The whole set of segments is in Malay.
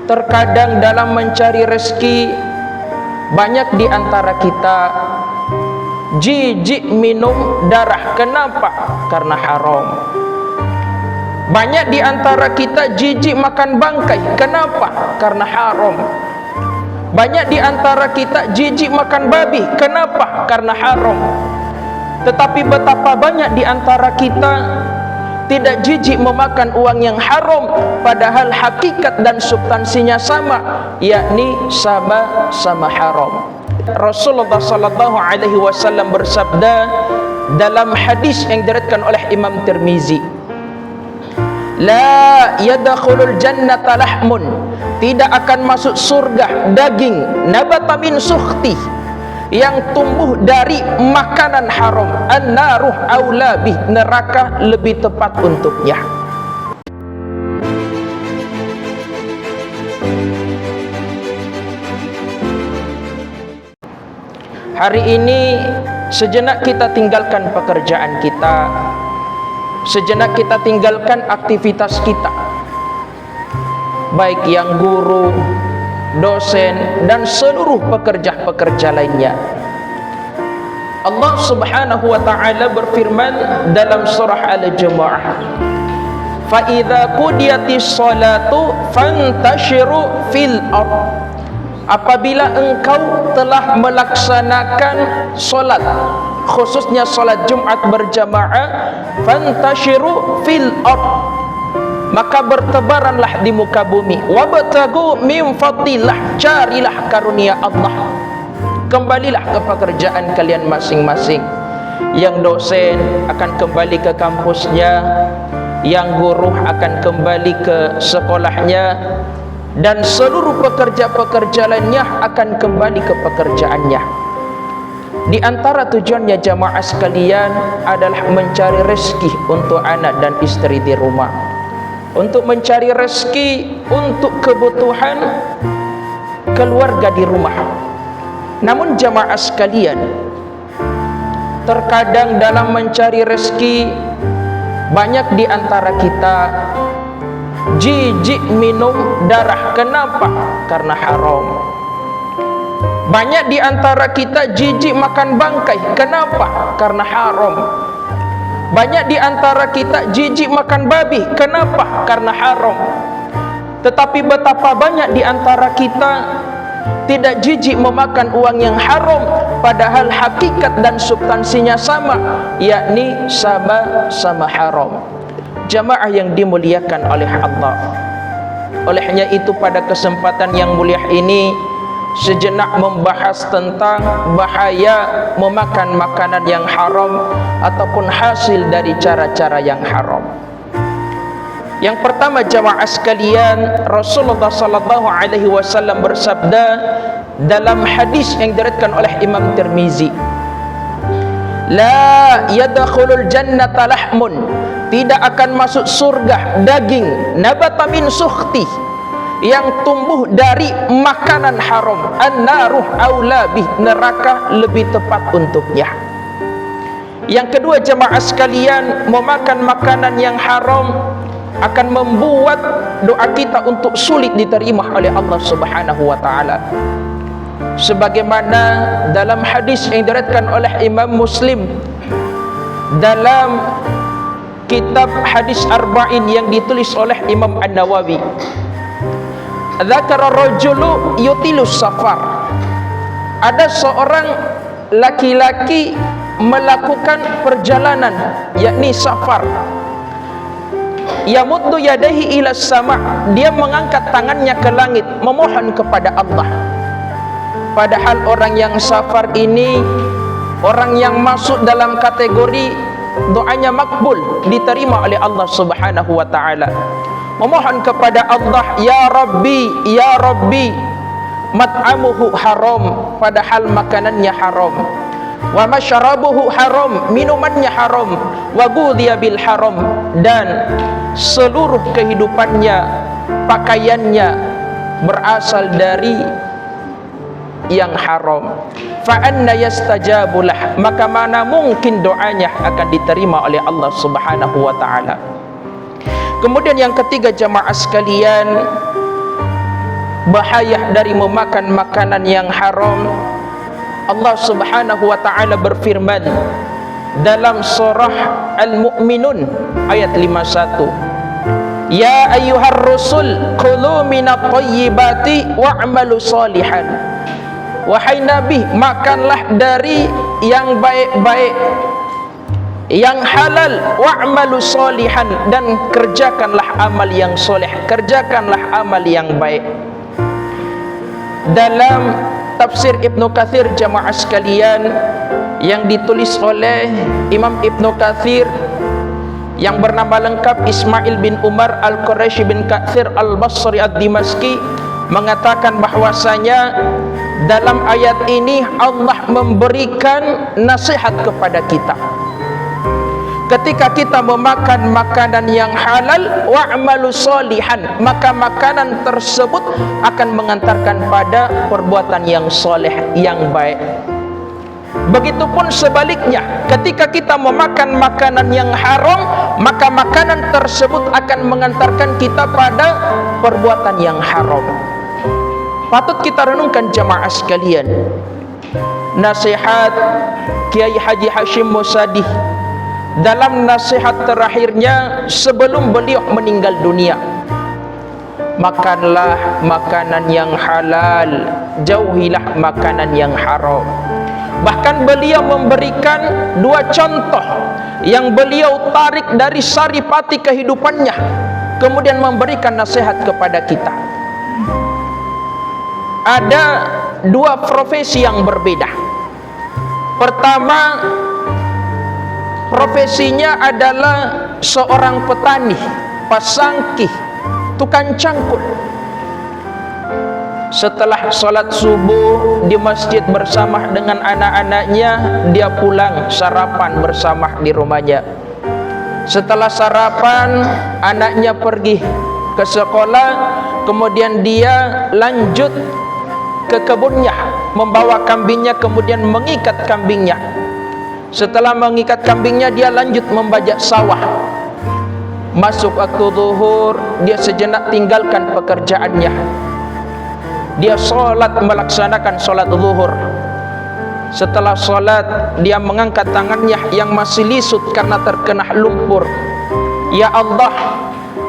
Terkadang dalam mencari rezeki, banyak di antara kita jijik minum darah. Kenapa? Karena haram. Banyak di antara kita jijik makan bangkai. Kenapa? Karena haram. Banyak di antara kita jijik makan babi. Kenapa? Karena haram. Tetapi betapa banyak di antara kita tidak jijik memakan uang yang haram, padahal hakikat dan substansinya sama, yakni sama-sama haram. Rasulullah sallallahu alaihi wasallam bersabda dalam hadis yang diriwayatkan oleh Imam Tirmizi, la yadkhulul jannata lahmun, tidak akan masuk surga daging nabata min sukhti, yang tumbuh dari makanan haram. An-naruh aula bih, neraka lebih tepat untuknya. Hari ini sejenak kita tinggalkan pekerjaan kita, sejenak kita tinggalkan aktivitas kita, baik yang guru, dosen, dan seluruh pekerja-pekerja lainnya. Allah subhanahu wa ta'ala berfirman dalam surah Al-Jumu'ah, فَإِذَا قُضِيَتِ الصَّلَاةُ فَانْتَشِرُوا فِي الْأَرْضِ, apabila engkau telah melaksanakan solat, khususnya solat Jumat berjamaah, فَانْتَشِرُوا فِي الْأَرْضِ, maka bertebaranlah di muka bumi, wabtagu min fadlillah, carilah karunia Allah, kembalilah ke pekerjaan kalian masing-masing. Yang dosen akan kembali ke kampusnya, yang guru akan kembali ke sekolahnya, dan seluruh pekerja-pekerja lainnya akan kembali ke pekerjaannya. Di antara tujuannya jamaah sekalian adalah mencari rezeki untuk anak dan istri di rumah, untuk mencari rezeki untuk kebutuhan keluarga di rumah. Namun jamaah sekalian, terkadang dalam mencari rezeki, banyak di antara kita jijik minum darah. Kenapa? Karena haram. Banyak di antara kita jijik makan bangkai. Kenapa? Karena haram. Banyak di antara kita jijik makan babi. Kenapa? Karena haram. Tetapi betapa banyak di antara kita tidak jijik memakan uang yang haram, padahal hakikat dan substansinya sama, yakni sama-sama haram. Jamaah yang dimuliakan oleh Allah, olehnya itu pada kesempatan yang mulia ini sejenak membahas tentang bahaya memakan makanan yang haram ataupun hasil dari cara-cara yang haram. Yang pertama jamaah sekalian, Rasulullah sallallahu alaihi wasallam bersabda dalam hadis yang diriwayatkan oleh Imam Tirmizi, la yadkhulul jannata lahmun, tidak akan masuk surga daging nabata min sukhti, yang tumbuh dari makanan haram. An-naruh aula bih, neraka lebih tepat untuknya. Yang kedua jamaah sekalian, memakan makanan yang haram akan membuat doa kita untuk sulit diterima oleh Allah Subhanahu wa taala. Sebagaimana dalam hadis yang diriwayatkan oleh Imam Muslim dalam kitab hadis Arba'in yang ditulis oleh Imam An-Nawawi, dzakara rajulu yutilus safar, ada seorang laki-laki melakukan perjalanan, yakni safar. Yamuddu yadaihi ila sama, dia mengangkat tangannya ke langit memohon kepada Allah. Padahal orang yang safar ini orang yang masuk dalam kategori doanya makbul, diterima oleh Allah Subhanahu wa taala. Memohon kepada Allah, ya Rabbi, mat'amuhu haram, padahal makanannya haram. Wa masyarabuhu haram, minumannya haram. Wa ghudhiya bil haram, dan seluruh kehidupannya, pakaiannya berasal dari yang haram. Fa anna yastajabu lah, maka mana mungkin doanya akan diterima oleh Allah Subhanahu wa taala. Kemudian yang ketiga jamaah sekalian, bahaya dari memakan makanan yang haram. Allah Subhanahu wa taala berfirman dalam surah Al-Mu'minun ayat 51, ya ayyuhar rusul kulu minat thayyibati wa'malu salihan. Wahai Nabi, makanlah dari yang baik-baik, yang halal, wa'malu salihan, dan kerjakanlah amal yang soleh, kerjakanlah amal yang baik. Dalam tafsir Ibnu Katsir jamaah sekalian yang ditulis oleh Imam Ibnu Katsir yang bernama lengkap Ismail bin Umar Al-Quraisy bin Katsir Al-Basri Ad-Dimashqi mengatakan bahwasanya dalam ayat ini Allah memberikan nasihat kepada kita. Ketika kita memakan makanan yang halal, wa'malu sholihan, maka makanan tersebut akan mengantarkan pada perbuatan yang soleh, yang baik. Begitupun sebaliknya, ketika kita memakan makanan yang haram, maka makanan tersebut akan mengantarkan kita pada perbuatan yang haram. Patut kita renungkan jamaah sekalian, nasihat Kiai Haji Hashim Musadih dalam nasihat terakhirnya sebelum beliau meninggal dunia. Makanlah makanan yang halal, jauhilah makanan yang haram. Bahkan beliau memberikan dua contoh yang beliau tarik dari saripati kehidupannya, kemudian memberikan nasihat kepada kita. Ada dua profesi yang berbeda. Pertama, profesinya adalah seorang petani, pasangkih, tukang cangkul. Setelah sholat subuh di masjid bersama dengan anak-anaknya, dia pulang sarapan bersama di rumahnya. Setelah sarapan, anaknya pergi ke sekolah, kemudian dia lanjut ke kebunnya, membawa kambingnya, kemudian mengikat kambingnya. Setelah mengikat kambingnya, dia lanjut membajak sawah. Masuk waktu zuhur, dia sejenak tinggalkan pekerjaannya. Dia sholat, melaksanakan sholat zuhur. Setelah sholat, dia mengangkat tangannya yang masih lisut karena terkena lumpur. Ya Allah,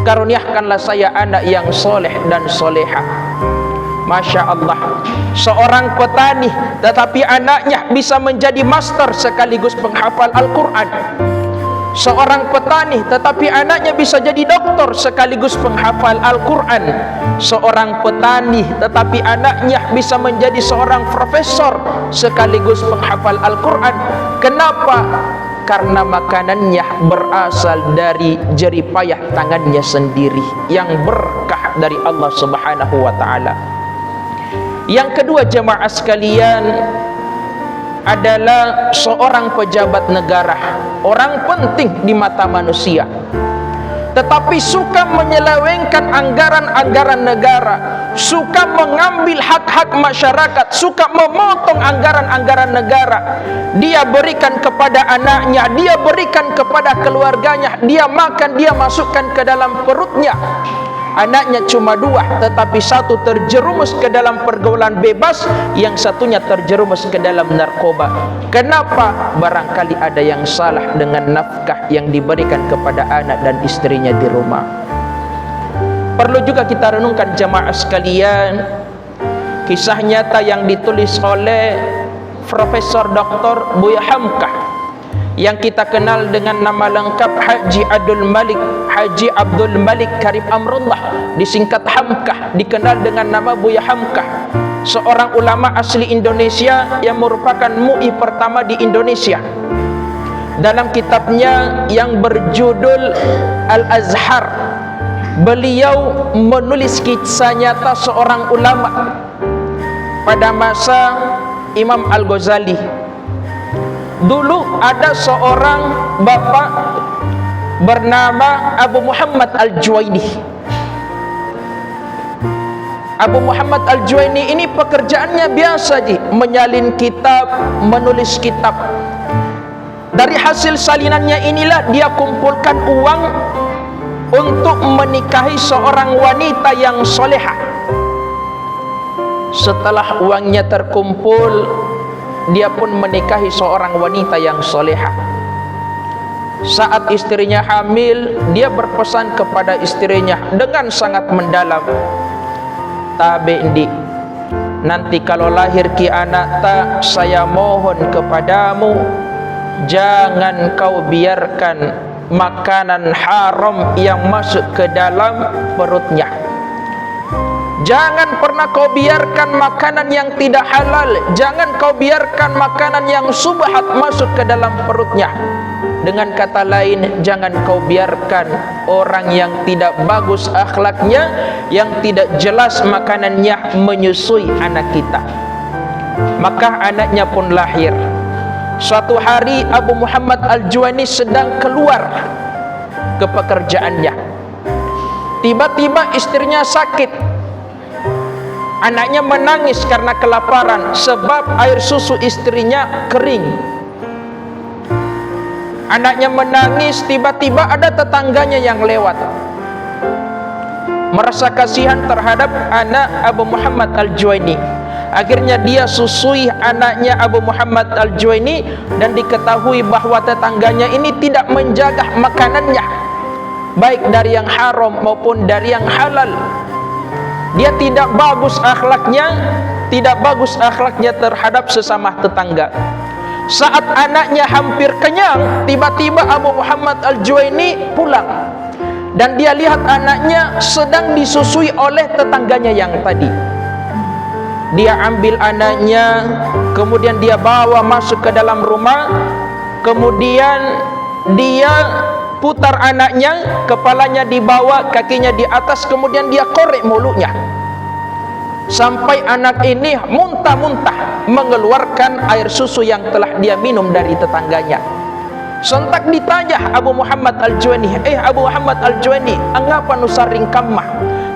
karuniakanlah saya anak yang soleh dan soleha. Masya Allah, seorang petani tetapi anaknya bisa menjadi master sekaligus penghafal Al-Quran. Seorang petani tetapi anaknya bisa jadi doktor sekaligus penghafal Al-Quran. Seorang petani tetapi anaknya bisa menjadi seorang profesor sekaligus penghafal Al-Quran. Kenapa? Karena makanannya berasal dari jerih payah tangannya sendiri yang berkah dari Allah Subhanahu wa ta'ala. Yang kedua jemaah sekalian adalah seorang pejabat negara, orang penting di mata manusia, tetapi suka menyelewengkan anggaran-anggaran negara, suka mengambil hak-hak masyarakat, suka memotong anggaran-anggaran negara. Dia berikan kepada anaknya, dia berikan kepada keluarganya, dia makan, dia masukkan ke dalam perutnya. Anaknya cuma dua, tetapi satu terjerumus ke dalam pergaulan bebas, yang satunya terjerumus ke dalam narkoba. Kenapa? Barangkali ada yang salah dengan nafkah yang diberikan kepada anak dan istrinya di rumah. Perlu juga kita renungkan jamaah sekalian, kisah nyata yang ditulis oleh Profesor Dr. Buya Hamkah yang kita kenal dengan nama lengkap Haji Abdul Malik Karim Amrullah, disingkat Hamkah, dikenal dengan nama Buya Hamkah, seorang ulama asli Indonesia yang merupakan MUI pertama di Indonesia. Dalam kitabnya yang berjudul Al-Azhar, beliau menulis kisah nyata seorang ulama pada masa Imam Al-Ghazali. Dulu ada seorang bapak bernama Abu Muhammad Al-Juwaini. Abu Muhammad Al-Juwaini ini pekerjaannya biasa aja, menyalin kitab, menulis kitab. Dari hasil salinannya inilah dia kumpulkan uang untuk menikahi seorang wanita yang soleha. Setelah uangnya terkumpul, dia pun menikahi seorang wanita yang solehah. Saat istrinya hamil, dia berpesan kepada istrinya dengan sangat mendalam, "Tabe'ndi, nanti kalau lahir ki anak tak, saya mohon kepadamu, jangan kau biarkan makanan haram yang masuk ke dalam perutnya. Jangan pernah kau biarkan makanan yang tidak halal, jangan kau biarkan makanan yang subhat masuk ke dalam perutnya." Dengan kata lain, jangan kau biarkan orang yang tidak bagus akhlaknya, yang tidak jelas makanannya menyusui anak kita. Maka anaknya pun lahir. Suatu hari Abu Muhammad Al-Juwaini sedang keluar ke pekerjaannya. Tiba-tiba istrinya sakit. Anaknya menangis karena kelaparan sebab air susu istrinya kering. Anaknya menangis, tiba-tiba ada tetangganya yang lewat. Merasa kasihan terhadap anak Abu Muhammad Al-Juwaini. Akhirnya dia susui anaknya Abu Muhammad Al-Juwaini, dan diketahui bahwa tetangganya ini tidak menjaga makanannya, baik dari yang haram maupun dari yang halal. Dia tidak bagus akhlaknya terhadap sesama tetangga. Saat anaknya hampir kenyang, tiba-tiba Abu Muhammad Al-Juwaini pulang, dan dia lihat anaknya sedang disusui oleh tetangganya yang tadi. Dia ambil anaknya, kemudian dia bawa masuk ke dalam rumah, kemudian dia putar anaknya, kepalanya di bawah, kakinya di atas, kemudian dia korek mulutnya sampai anak ini muntah-muntah mengeluarkan air susu yang telah dia minum dari tetangganya. Sontak ditanya Abu Muhammad Al-Juwaini, Abu Muhammad Al-Juwaini, angapa nusaring kammah?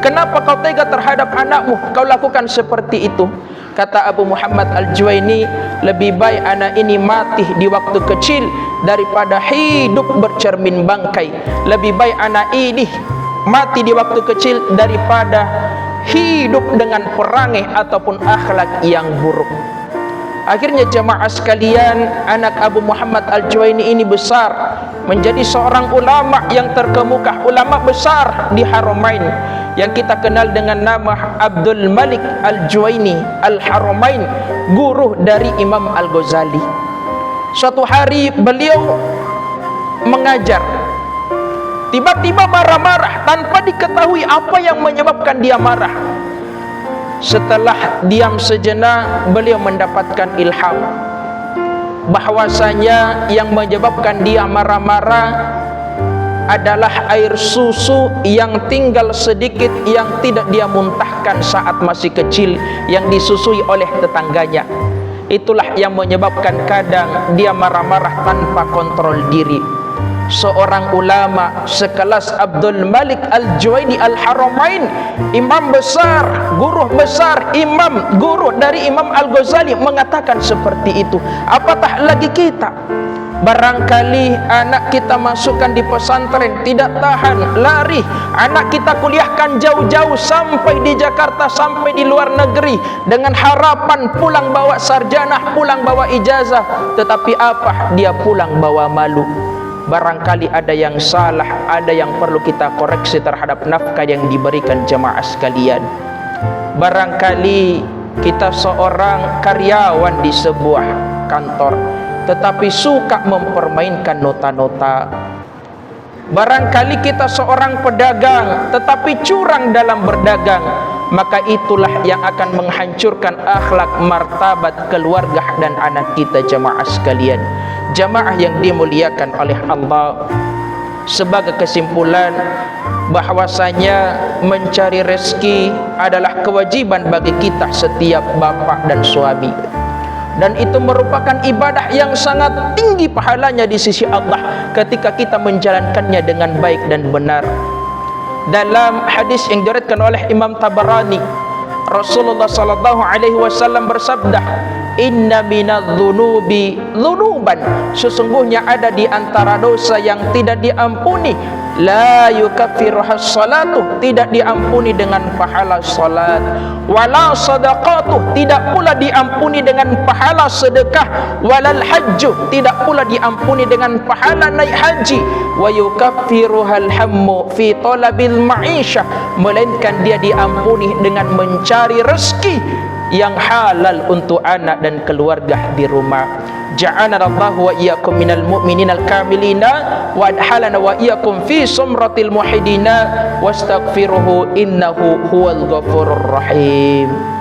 Kenapa kau tega terhadap anakmu? Kau lakukan seperti itu. Kata Abu Muhammad Al-Juwaini, lebih baik anak ini mati di waktu kecil daripada hidup bercermin bangkai. Lebih baik anak ini mati di waktu kecil daripada hidup dengan perangai ataupun akhlak yang buruk. Akhirnya jemaah sekalian, anak Abu Muhammad Al-Juwaini ini besar menjadi seorang ulama yang terkemuka, ulama besar di Haramain, yang kita kenal dengan nama Abdul Malik Al-Juwaini Al-Haramain, guru dari Imam Al-Ghazali. Suatu hari beliau mengajar, tiba-tiba marah-marah tanpa diketahui apa yang menyebabkan dia marah. Setelah diam sejenak, beliau mendapatkan ilham bahwasanya yang menyebabkan dia marah-marah adalah air susu yang tinggal sedikit yang tidak dia muntahkan saat masih kecil, yang disusui oleh tetangganya. Itulah yang menyebabkan kadang dia marah-marah tanpa kontrol diri. Seorang ulama sekelas Abdul Malik Al-Juwaini Al-Haramain, imam besar, guru besar, guru dari Imam Al-Ghazali, mengatakan seperti itu. Apatah lagi kita? Barangkali anak kita masukkan di pesantren, tidak tahan, lari. Anak kita kuliahkan jauh-jauh sampai di Jakarta, sampai di luar negeri, dengan harapan pulang bawa sarjana, pulang bawa ijazah. Tetapi apa? Dia pulang bawa malu. Barangkali ada yang salah, ada yang perlu kita koreksi terhadap nafkah yang diberikan jemaah sekalian. Barangkali kita seorang karyawan di sebuah kantor, tetapi suka mempermainkan nota-nota. Barangkali kita seorang pedagang, tetapi curang dalam berdagang. Maka itulah yang akan menghancurkan akhlak, martabat keluarga dan anak kita jemaah sekalian. Jamaah yang dimuliakan oleh Allah, sebagai kesimpulan bahwasanya mencari rezeki adalah kewajiban bagi kita setiap bapak dan suami, dan itu merupakan ibadah yang sangat tinggi pahalanya di sisi Allah ketika kita menjalankannya dengan baik dan benar. Dalam hadis yang diriwayatkan oleh Imam Tabarani, Rasulullah sallallahu alaihi wasallam bersabda, inna minadz-dzunubi dzunuban, sesungguhnya ada di antara dosa yang tidak diampuni, la yukaffiruhas salatu, tidak diampuni dengan pahala salat, wala sadaqatu, tidak pula diampuni dengan pahala sedekah, walal hajju, tidak pula diampuni dengan pahala naik haji, wa yukaffiruhal hammu fi talabil ma'isyah, melainkan dia diampuni dengan mencari rezeki yang halal untuk anak dan keluarga di rumah. Ja'alana Allahu wa iyyakum minal mu'minina al-kamilina wa adhalana wa iyyakum fi sumratil muhidina wastaghfiruhu innahu huwal ghafurur rahim.